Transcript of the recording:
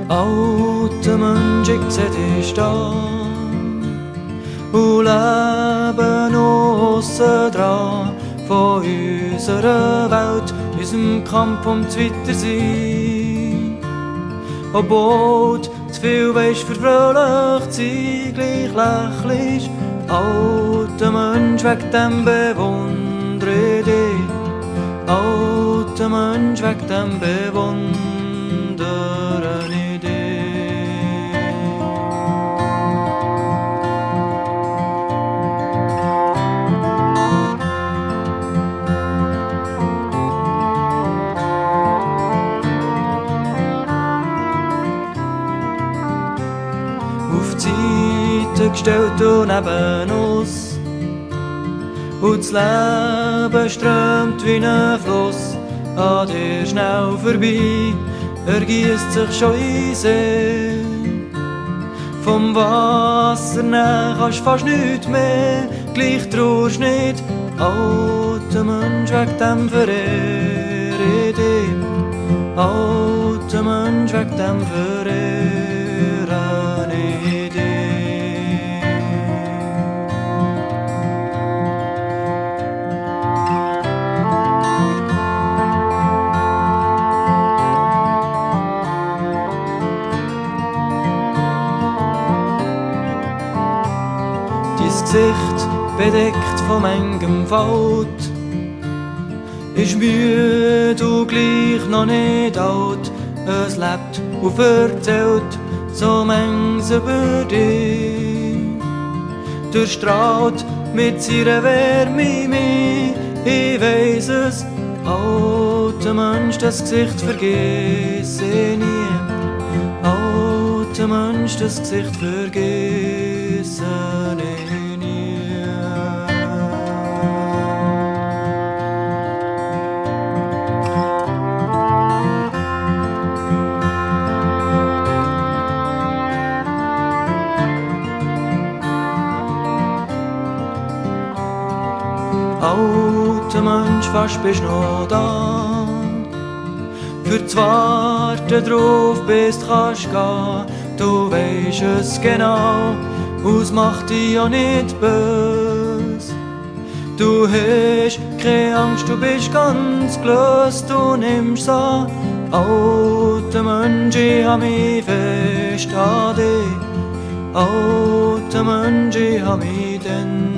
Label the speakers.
Speaker 1: Alte Mensch, ich seh dich da und leben aussen dran von unserer Welt, unserem Kampf ums Weitersein. Obwohl du zu viel weisst für fröhlich zu sein, gleich lächelst, alter Mensch, wegen dem bewundere dich. Alter Mensch, wegen dem bewundere ich dich. Auf die Seite gestellt und neben uns, und das Leben strömt wie ein Fluss an dir schnell vorbei, ergießt sich schon in See. Vom Wasser nehmen kannst fast nichts mehr, gleich traust nicht, alter Mensch, wegen dem verehre ich dich. Alter Mensch, wegen dem verehre ich dich. Dein Gesicht bedeckt von manchem Falten, ist müde und gleich noch nicht alt. Es lebt und erzählt so manches über dich. Durchstrahlt mit seiner Wärme mich, ich weiss es, alter Mensch, das Gesicht vergesse ich nie. Alter Mensch, das Gesicht vergesse ich nie. Alter Mensch, fast bist noch da, für zu warten drauf, bis du kannst gehen. Du weisst es genau, es macht dich ja nicht bös. Du hast keine Angst, du bist ganz gelöst, du nimmst an. Alter Mensch, ich hab mich fest an dich. Alter Mensch, ich hab mich denn